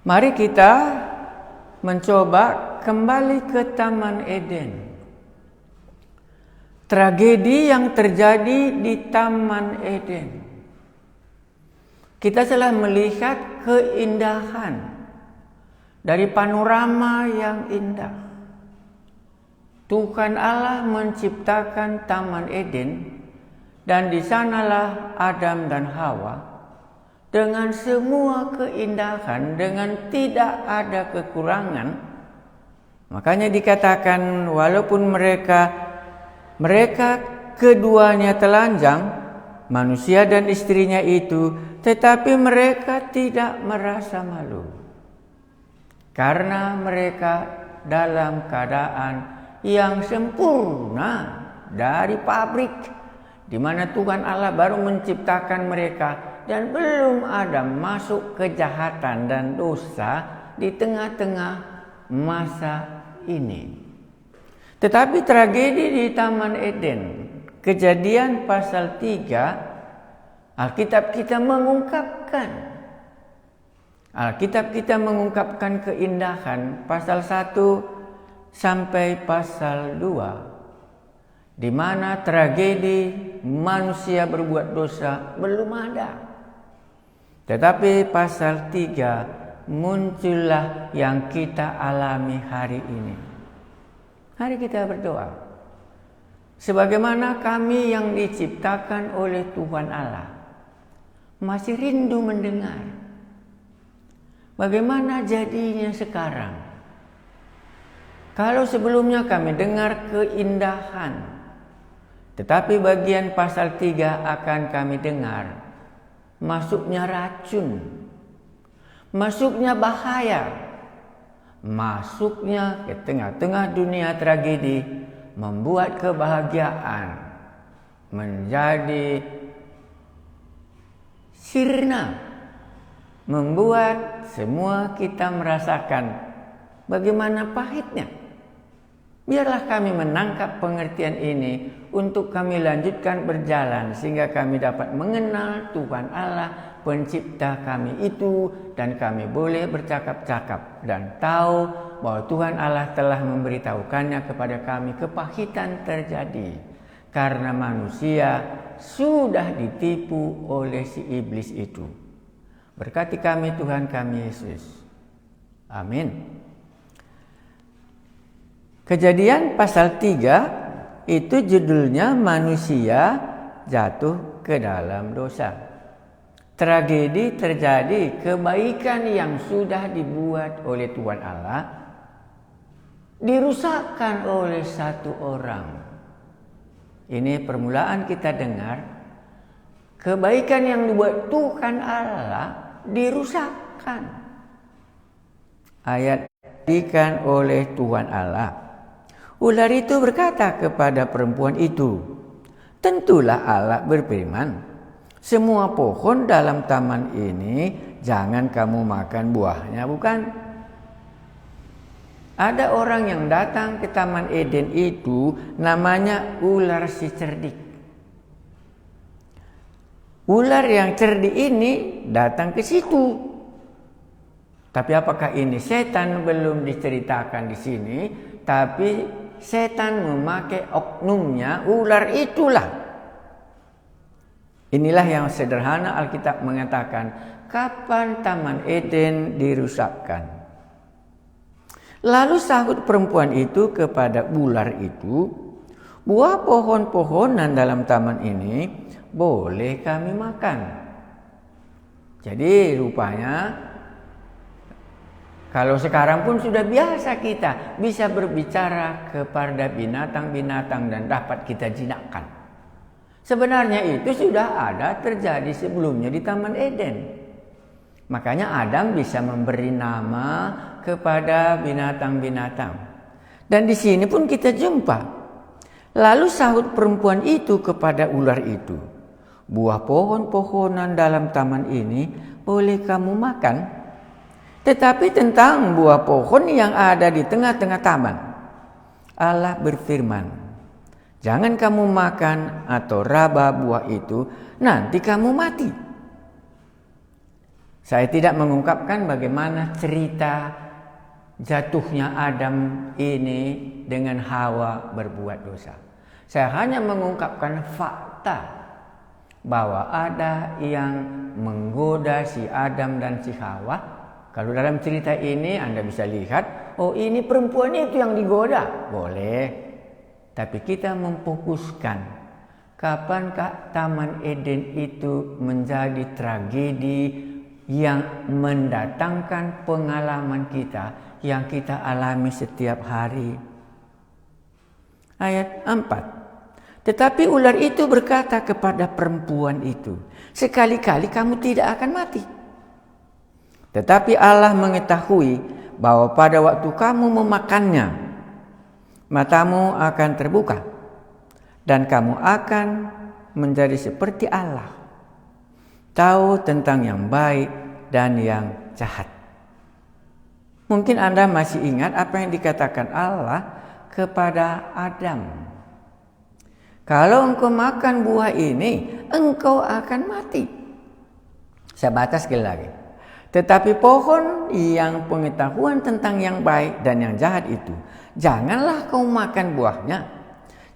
Mari kita mencoba kembali ke Taman Eden. Tragedi yang terjadi di Taman Eden. Kita telah melihat keindahan dari panorama yang indah. Tuhan Allah menciptakan Taman Eden, dan di sanalah Adam dan Hawa dengan semua keindahan, dengan tidak ada kekurangan. Makanya dikatakan walaupun mereka keduanya telanjang, manusia dan istrinya itu, tetapi mereka tidak merasa malu. Karena mereka dalam keadaan yang sempurna dari pabrik, di mana Tuhan Allah baru menciptakan mereka dan belum ada masuk kejahatan dan dosa di tengah-tengah masa ini. Tetapi tragedi di Taman Eden, Kejadian pasal 3, Alkitab kita mengungkapkan keindahan pasal 1 sampai pasal 2, di mana tragedi manusia berbuat dosa belum ada. Tetapi pasal 3 muncullah yang kita alami hari ini. Mari kita berdoa. Sebagaimana kami yang diciptakan oleh Tuhan Allah masih rindu mendengar. Bagaimana jadinya sekarang? Kalau sebelumnya kami dengar keindahan, tetapi bagian pasal 3 akan kami dengar masuknya racun, masuknya bahaya, masuknya ke tengah-tengah dunia tragedi, membuat kebahagiaan menjadi sirna, membuat semua kita merasakan bagaimana pahitnya. Biarlah kami menangkap pengertian ini untuk kami lanjutkan berjalan sehingga kami dapat mengenal Tuhan Allah pencipta kami itu, dan kami boleh bercakap-cakap dan tahu bahwa Tuhan Allah telah memberitahukannya kepada kami. Kepahitan terjadi karena manusia sudah ditipu oleh si iblis itu. Berkati kami Tuhan kami Yesus. Amin. Kejadian pasal 3 itu judulnya manusia jatuh ke dalam dosa. Tragedi terjadi, kebaikan yang sudah dibuat oleh Tuhan Allah dirusakkan oleh satu orang. Ini permulaan kita dengar, kebaikan yang dibuat Tuhan Allah dirusakkan. Ayat diberikan oleh Tuhan Allah. Ular itu berkata kepada perempuan itu, tentulah Allah berfirman, semua pohon dalam taman ini jangan kamu makan buahnya, bukan? Ada orang yang datang ke Taman Eden itu namanya ular si cerdik. Ular yang cerdik ini datang ke situ. Tapi apakah ini setan belum diceritakan di sini, tapi setan memakai oknumnya ular itulah. Inilah yang sederhana Alkitab mengatakan, kapan Taman Eden dirusakkan. Lalu sahut perempuan itu kepada ular itu, buah pohon-pohonan dalam taman ini boleh kami makan. Jadi rupanya kalau sekarang pun sudah biasa kita bisa berbicara kepada binatang-binatang dan dapat kita jinakkan. Sebenarnya itu sudah ada terjadi sebelumnya di Taman Eden. Makanya Adam bisa memberi nama kepada binatang-binatang. Dan di sini pun kita jumpa. Lalu sahut perempuan itu kepada ular itu, buah pohon-pohonan dalam taman ini boleh kamu makan. Tetapi tentang buah pohon yang ada di tengah-tengah taman, Allah berfirman, jangan kamu makan atau raba buah itu, nanti kamu mati. Saya tidak mengungkapkan bagaimana cerita jatuhnya Adam ini dengan Hawa berbuat dosa. Saya hanya mengungkapkan fakta bahwa ada yang menggoda si Adam dan si Hawa. Kalau dalam cerita ini Anda bisa lihat, oh ini perempuan itu yang digoda. Boleh. Tapi kita memfokuskan kapankah Taman Eden itu menjadi tragedi yang mendatangkan pengalaman kita yang kita alami setiap hari. Ayat 4. Tetapi ular itu berkata kepada perempuan itu, sekali-kali kamu tidak akan mati. Tetapi Allah mengetahui bahwa pada waktu kamu memakannya, matamu akan terbuka dan kamu akan menjadi seperti Allah, tahu tentang yang baik dan yang jahat. Mungkin Anda masih ingat apa yang dikatakan Allah kepada Adam. Kalau engkau makan buah ini, engkau akan mati. Saya baca sekali lagi. Tetapi pohon yang pengetahuan tentang yang baik dan yang jahat itu, janganlah kau makan buahnya.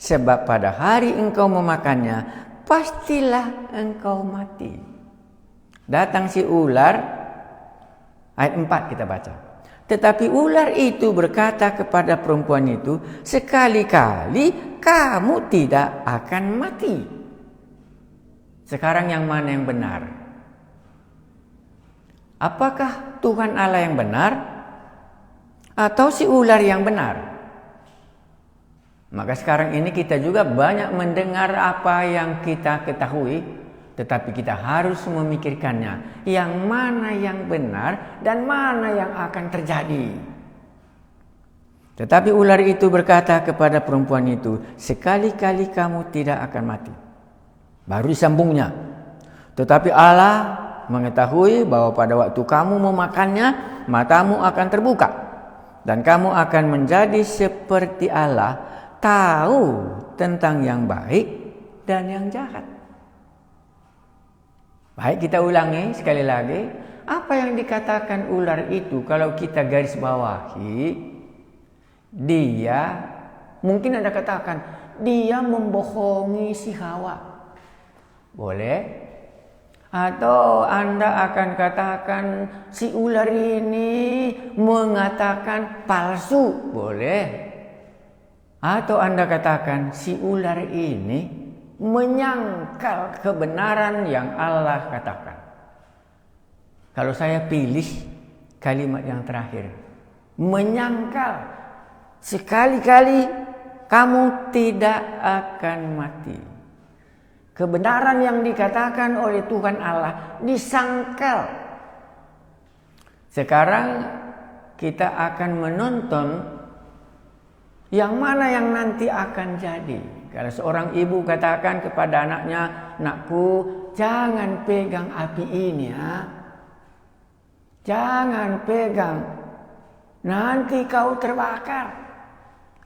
Sebab pada hari engkau memakannya, pastilah engkau mati. Datang si ular, ayat 4 kita baca. Tetapi ular itu berkata kepada perempuan itu, sekali-kali kamu tidak akan mati. Sekarang yang mana yang benar? Apakah Tuhan Allah yang benar atau si ular yang benar? Maka sekarang ini kita juga banyak mendengar apa yang kita ketahui, tetapi kita harus memikirkannya. Yang mana yang benar dan mana yang akan terjadi. Tetapi ular itu berkata kepada perempuan itu, sekali-kali kamu tidak akan mati. Baru disambungnya. Tetapi Allah mengetahui bahwa pada waktu kamu memakannya, matamu akan terbuka. Dan kamu akan menjadi seperti Allah, tahu tentang yang baik dan yang jahat. Baik, kita ulangi sekali lagi. Apa yang dikatakan ular itu kalau kita garis bawahi, dia, mungkin Anda katakan, dia membohongi si Hawa. Boleh. Atau Anda akan katakan si ular ini mengatakan palsu. Boleh. Atau Anda katakan si ular ini menyangkal kebenaran yang Allah katakan. Kalau saya pilih kalimat yang terakhir, menyangkal, sekali-kali kamu tidak akan mati. Kebenaran yang dikatakan oleh Tuhan Allah disangkal. Sekarang kita akan menonton yang mana yang nanti akan jadi. Kalau seorang ibu katakan kepada anaknya, nakku, jangan pegang api ini ya. Jangan pegang, nanti kau terbakar.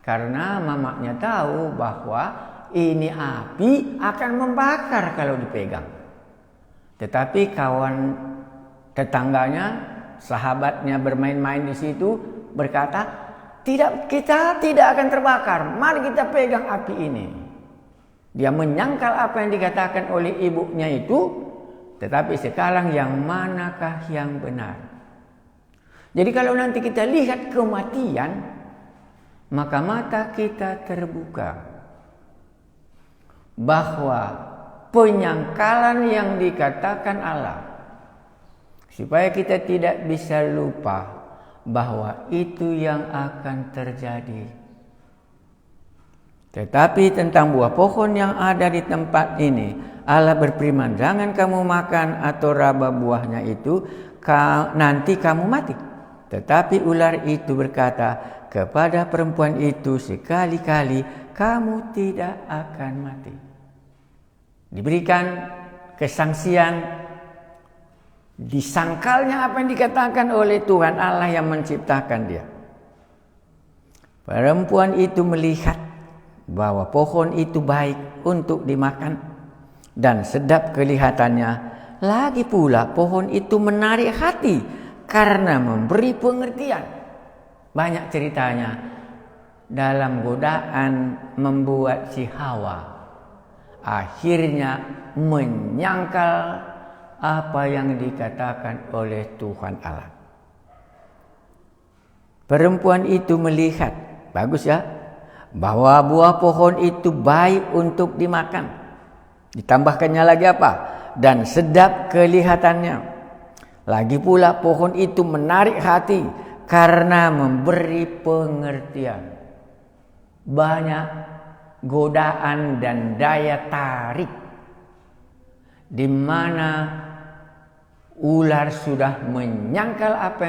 Karena mamanya tahu bahwa ini api akan membakar kalau dipegang. Tetapi kawan tetangganya, sahabatnya bermain-main di situ berkata, tidak, kita tidak akan terbakar. Mari kita pegang api ini. Dia menyangkal apa yang dikatakan oleh ibunya itu. Tetapi sekarang yang manakah yang benar? Jadi kalau nanti kita lihat kematian, maka mata kita terbuka. Bahwa penyangkalan yang dikatakan Allah, supaya kita tidak bisa lupa bahwa itu yang akan terjadi. Tetapi tentang buah pohon yang ada di tempat ini, Allah berfirman, jangan kamu makan atau raba buahnya itu, nanti kamu mati. Tetapi ular itu berkata kepada perempuan itu, sekali-kali kamu tidak akan mati. Diberikan kesangsian, disangkalnya apa yang dikatakan oleh Tuhan Allah yang menciptakan dia. Perempuan itu melihat bahwa pohon itu baik untuk dimakan dan sedap kelihatannya, Lagi pula pohon itu menarik hati karena memberi pengertian. Banyak ceritanya dalam godaan membuat si Hawa akhirnya menyangkal apa yang dikatakan oleh Tuhan Allah. Perempuan itu melihat, bagus ya, bahwa buah pohon itu baik untuk dimakan. Ditambahkannya lagi apa? Dan sedap kelihatannya. Lagi pula pohon itu menarik hati karena memberi pengertian. Banyak godaan dan daya tarik di mana ular sudah menyangkal apa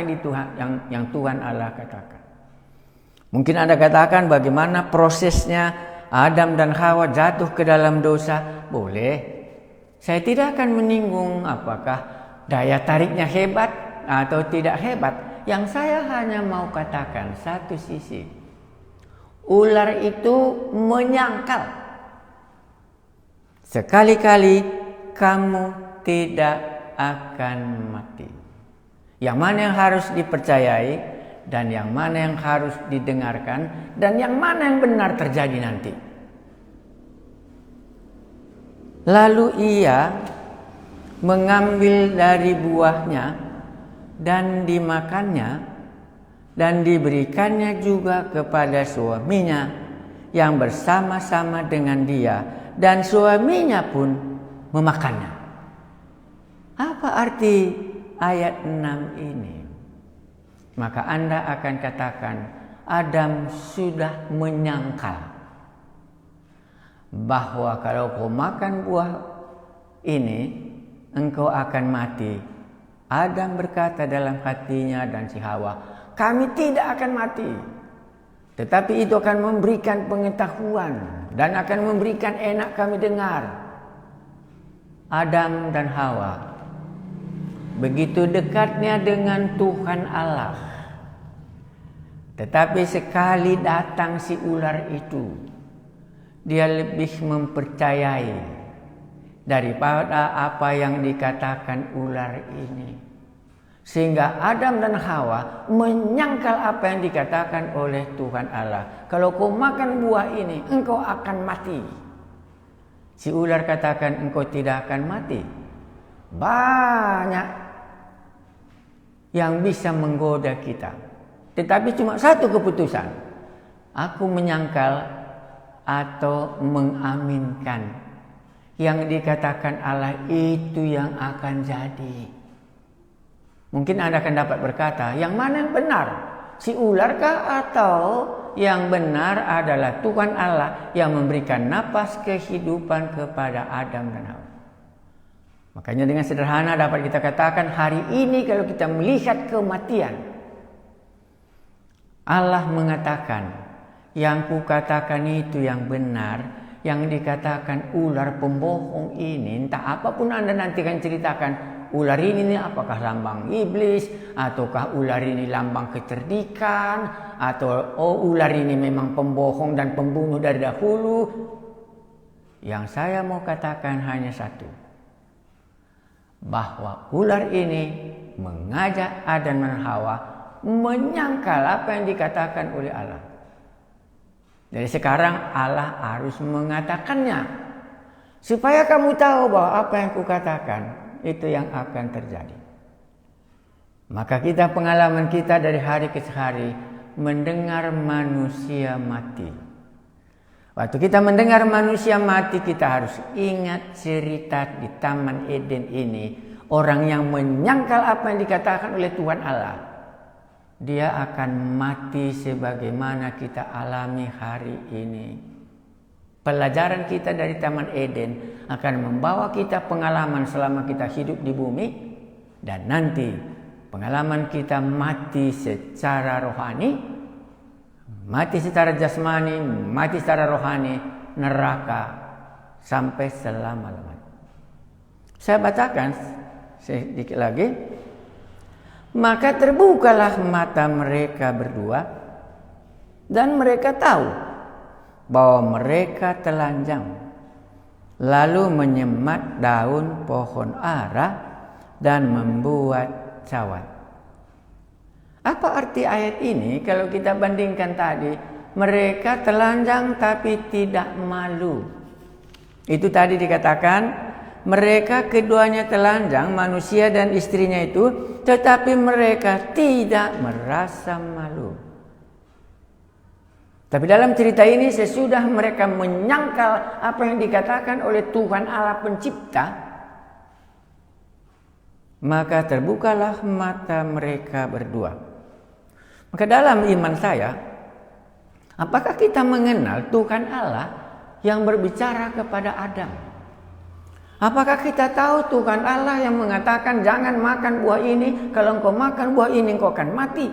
yang Tuhan Allah katakan. Mungkin Anda katakan bagaimana prosesnya Adam dan Hawa jatuh ke dalam dosa. Boleh. Saya tidak akan menyinggung apakah daya tariknya hebat atau tidak hebat. Yang saya hanya mau katakan satu sisi. Ular itu menyangkal. Sekali-kali kamu tidak akan mati. Yang mana yang harus dipercayai dan yang mana yang harus didengarkan dan yang mana yang benar terjadi nanti. Lalu ia mengambil dari buahnya dan dimakannya dan diberikannya juga kepada suaminya yang bersama-sama dengan dia, dan suaminya pun memakannya. Apa arti ayat 6 ini? Maka Anda akan katakan Adam sudah menyangkal bahwa kalau kau makan buah ini engkau akan mati. Adam berkata dalam hatinya dan si Hawa, kami tidak akan mati. Tetapi itu akan memberikan pengetahuan dan akan memberikan enak kami dengar. Adam dan Hawa begitu dekatnya dengan Tuhan Allah. Tetapi sekali datang si ular itu, dia lebih mempercayai daripada apa yang dikatakan ular ini. Sehingga Adam dan Hawa menyangkal apa yang dikatakan oleh Tuhan Allah. Kalau kau makan buah ini, engkau akan mati. Si ular katakan engkau tidak akan mati. Banyak yang bisa menggoda kita. Tetapi cuma satu keputusan. Aku menyangkal atau mengaminkan yang dikatakan Allah itu yang akan jadi. Mungkin Anda akan dapat berkata, yang mana yang benar? Si ular kah atau yang benar adalah Tuhan Allah yang memberikan napas kehidupan kepada Adam dan Hawa? Makanya dengan sederhana dapat kita katakan hari ini kalau kita melihat kematian, Allah mengatakan yang kukatakan itu yang benar. Yang dikatakan ular pembohong ini, entah apapun Anda nanti akan ceritakan, ular ini apakah lambang iblis, ataukah ular ini lambang kecerdikan, atau ular ini memang pembohong dan pembunuh dari dahulu. Yang saya mau katakan hanya satu, bahwa ular ini mengajak Adam dan Hawa menyangkal apa yang dikatakan oleh Allah. Jadi sekarang Allah harus mengatakannya supaya kamu tahu bahwa apa yang kukatakan itu yang akan terjadi. Maka kita pengalaman kita dari hari ke hari mendengar manusia mati. Waktu kita mendengar manusia mati, kita harus ingat cerita di Taman Eden ini. Orang yang menyangkal apa yang dikatakan oleh Tuhan Allah, dia akan mati sebagaimana kita alami hari ini. Pelajaran kita dari Taman Eden akan membawa kita pengalaman selama kita hidup di bumi. Dan nanti pengalaman kita mati secara rohani, mati secara jasmani, mati secara rohani, neraka sampai selama-lamanya. Saya bacakan sedikit lagi. Maka terbukalah mata mereka berdua dan mereka tahu bahwa mereka telanjang. lalu menyemat daun pohon ara dan membuat cawat. Apa arti ayat ini kalau kita bandingkan tadi? Mereka telanjang tapi tidak malu. Itu tadi dikatakan mereka keduanya telanjang, manusia dan istrinya itu, tetapi mereka tidak merasa malu. Tapi dalam cerita ini sesudah mereka menyangkal apa yang dikatakan oleh Tuhan Allah Pencipta, maka terbukalah mata mereka berdua. Maka dalam iman saya, apakah kita mengenal Tuhan Allah yang berbicara kepada Adam? Apakah kita tahu Tuhan Allah yang mengatakan jangan makan buah ini, kalau engkau makan buah ini engkau akan mati?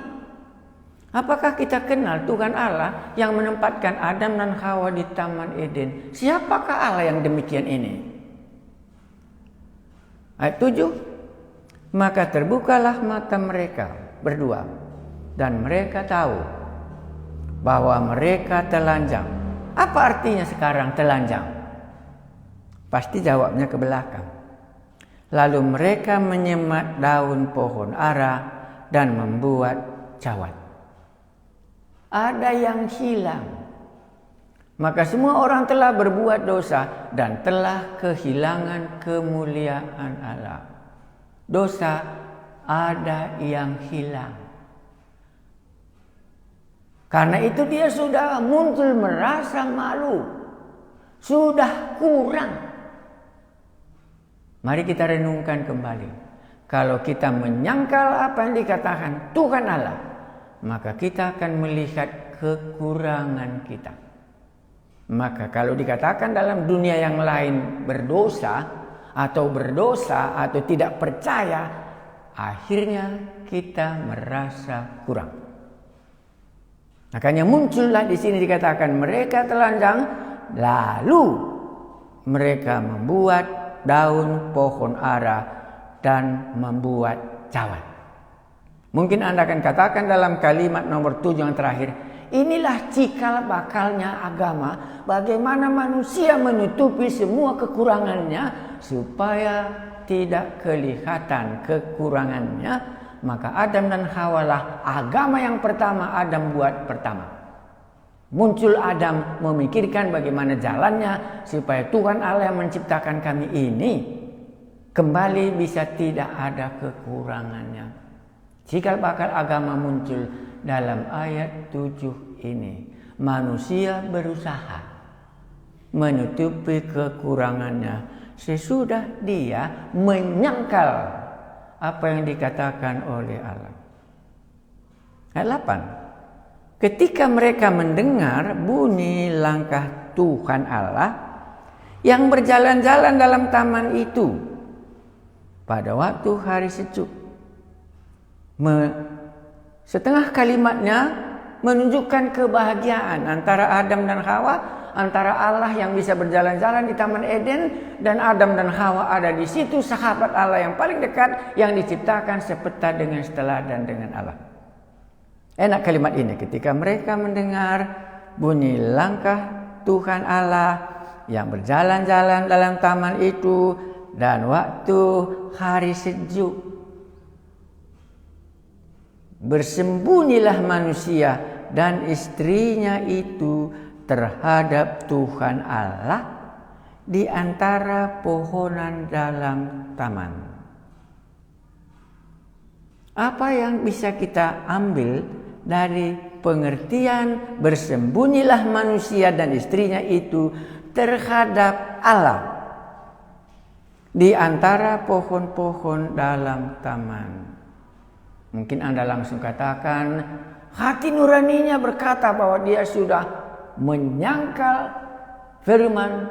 Apakah kita kenal Tuhan Allah yang menempatkan Adam dan Hawa di Taman Eden? Siapakah Allah yang demikian ini? Ayat 7. Maka terbukalah mata mereka berdua, dan mereka tahu bahwa mereka telanjang. Apa artinya sekarang telanjang? Pasti jawabnya ke belakang. Lalu mereka menyemat daun pohon ara dan membuat cawat. Ada yang hilang. Maka semua orang telah berbuat dosa dan telah kehilangan kemuliaan Allah. Dosa ada yang hilang. Karena itu dia sudah muncul merasa malu. Sudah kurang. Mari kita renungkan kembali. Kalau kita menyangkal apa yang dikatakan Tuhan Allah, maka kita akan melihat kekurangan kita. Maka kalau dikatakan dalam dunia yang lain berdosa atau tidak percaya, akhirnya kita merasa kurang. Makanya muncullah di sini dikatakan mereka telanjang, lalu mereka membuat daun pohon ara dan membuat cawat. Mungkin Anda akan katakan dalam kalimat nomor 7 yang terakhir, inilah cikal bakalnya agama, bagaimana manusia menutupi semua kekurangannya supaya tidak kelihatan kekurangannya. Maka Adam dan Hawa lah agama yang pertama Adam buat pertama. Muncul Adam memikirkan bagaimana jalannya supaya Tuhan Allah yang menciptakan kami ini kembali bisa tidak ada kekurangannya. Cikal bakal agama muncul dalam ayat 7 ini. Manusia berusaha menutupi kekurangannya sesudah dia menyangkal apa yang dikatakan oleh Allah. Ayat 8. Ketika mereka mendengar bunyi langkah Tuhan Allah yang berjalan-jalan dalam taman itu pada waktu hari sejuk. Setengah kalimatnya menunjukkan kebahagiaan antara Adam dan Hawa, antara Allah yang bisa berjalan-jalan di Taman Eden dan Adam dan Hawa ada di situ, sahabat Allah yang paling dekat yang diciptakan sepeta dengan teladan dengan Allah. Enak kalimat ini, ketika mereka mendengar bunyi langkah Tuhan Allah yang berjalan-jalan dalam taman itu dan waktu hari sejuk. Bersembunyilah manusia dan istrinya itu terhadap Tuhan Allah di antara pohonan dalam taman. Apa yang bisa kita ambil dari pengertian bersembunyilah manusia dan istrinya itu terhadap Allah di antara pohon-pohon dalam taman? Mungkin Anda langsung katakan, hati nuraninya berkata bahwa dia sudah menyangkal firman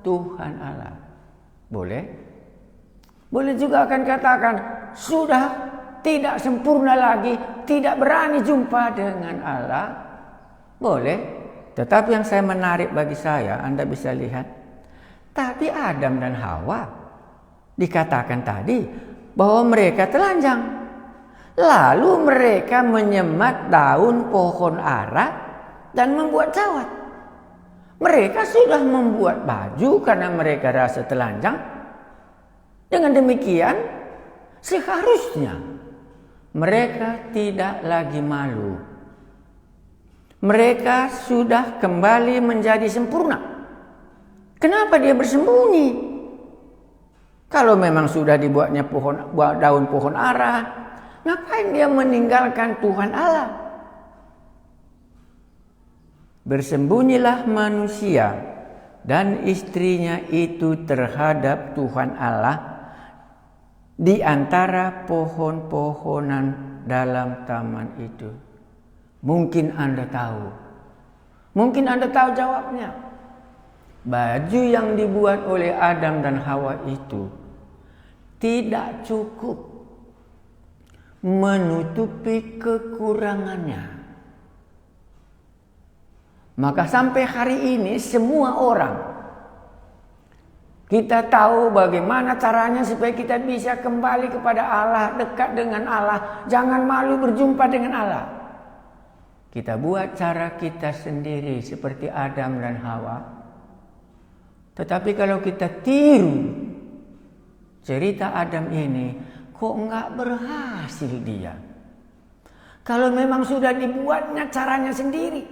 Tuhan Allah. Boleh? Boleh juga akan katakan, sudah tidak sempurna lagi, tidak berani jumpa dengan Allah. Boleh. Tetapi yang saya menarik bagi saya, Anda bisa lihat. Tapi Adam dan Hawa dikatakan tadi bahwa mereka telanjang. Lalu mereka menyemat daun pohon ara dan membuat cawat. Mereka sudah membuat baju karena mereka rasa telanjang. Dengan demikian, seharusnya mereka tidak lagi malu. Mereka sudah kembali menjadi sempurna. Kenapa dia bersembunyi? Kalau memang sudah dibuatnya daun pohon ara, ngapain dia meninggalkan Tuhan Allah? Bersembunyilah manusia dan istrinya itu terhadap Tuhan Allah di antara pohon-pohonan dalam taman itu. Mungkin Anda tahu jawabnya. Baju yang dibuat oleh Adam dan Hawa itu tidak cukup menutupi kekurangannya. Maka sampai hari ini semua orang, kita tahu bagaimana caranya supaya kita bisa kembali kepada Allah, dekat dengan Allah, jangan malu berjumpa dengan Allah. Kita buat cara kita sendiri seperti Adam dan Hawa. Tetapi kalau kita tiru cerita Adam ini, kok enggak berhasil dia? Kalau memang sudah dibuatnya caranya sendiri,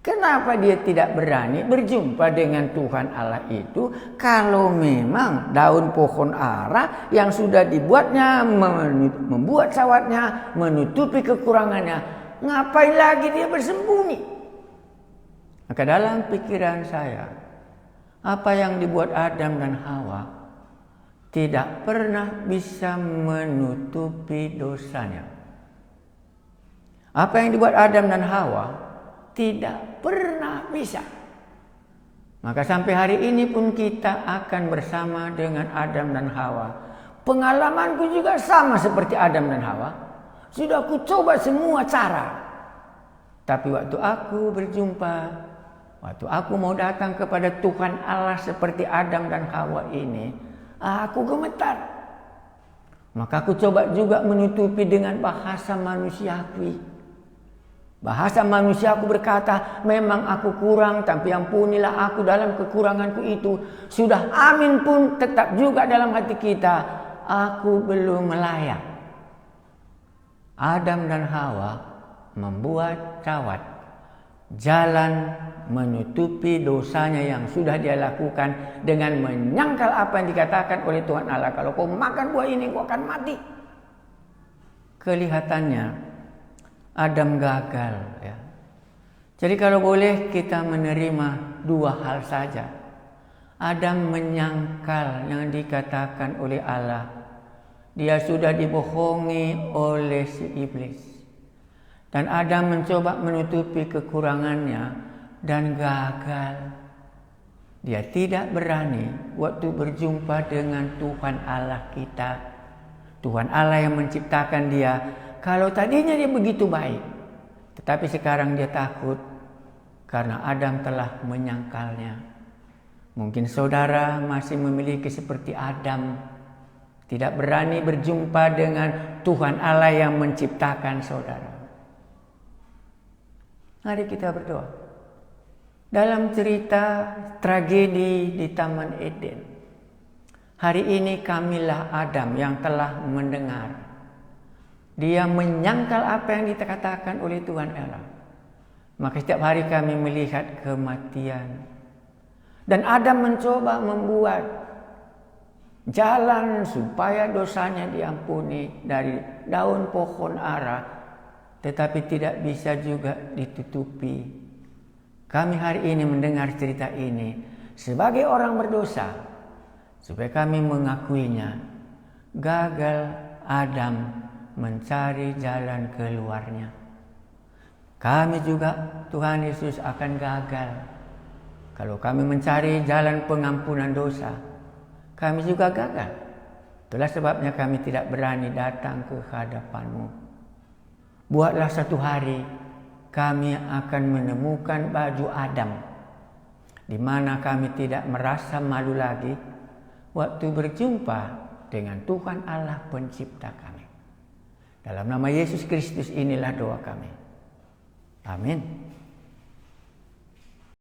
kenapa dia tidak berani berjumpa dengan Tuhan Allah itu kalau memang daun pohon ara yang sudah dibuatnya membuat sawatnya, menutupi kekurangannya, ngapain lagi dia bersembunyi? Maka dalam pikiran saya, apa yang dibuat Adam dan Hawa tidak pernah bisa menutupi dosanya. Apa yang dibuat Adam dan Hawa tidak pernah bisa. Maka sampai hari ini pun kita akan bersama dengan Adam dan Hawa. Pengalamanku juga sama seperti Adam dan Hawa. Sudah aku coba semua cara. Tapi waktu aku berjumpa, waktu aku mau datang kepada Tuhan Allah seperti Adam dan Hawa ini, aku gemetar. Maka aku coba juga menutupi dengan bahasa manusiawi. Bahasa manusia aku berkata, memang aku kurang, tapi ampunilah aku dalam kekuranganku itu. Sudah amin pun tetap juga dalam hati kita, aku belum layak. Adam dan Hawa membuat cawat, jalan menutupi dosanya yang sudah dia lakukan dengan menyangkal apa yang dikatakan oleh Tuhan Allah. Kalau kau makan buah ini, kau akan mati. Kelihatannya Adam gagal, ya. Jadi kalau boleh kita menerima dua hal saja. Adam menyangkal yang dikatakan oleh Allah. Dia sudah dibohongi oleh si iblis. Dan Adam mencoba menutupi kekurangannya dan gagal. Dia tidak berani waktu berjumpa dengan Tuhan Allah kita. Tuhan Allah yang menciptakan dia. Kalau tadinya dia begitu baik, tetapi sekarang dia takut karena Adam telah menyangkalnya. Mungkin saudara masih memiliki seperti Adam, tidak berani berjumpa dengan Tuhan Allah yang menciptakan saudara. Mari kita berdoa. Dalam cerita tragedi di Taman Eden, hari ini kamilah Adam yang telah mendengar. Dia menyangkal apa yang dikatakan oleh Tuhan Allah. Maka setiap hari kami melihat kematian. Dan Adam mencoba membuat jalan supaya dosanya diampuni dari daun pohon ara. Tetapi tidak bisa juga ditutupi. Kami hari ini mendengar cerita ini sebagai orang berdosa. Supaya kami mengakuinya. Gagal Adam mencari jalan keluarnya. Kami juga Tuhan Yesus akan gagal kalau kami mencari jalan pengampunan dosa. Kami juga gagal. Itulah sebabnya kami tidak berani datang ke hadapan-Mu. Buatlah satu hari kami akan menemukan baju Adam, di mana kami tidak merasa malu lagi waktu berjumpa dengan Tuhan Allah pencipta kami. Dalam nama Yesus Kristus inilah doa kami. Amin.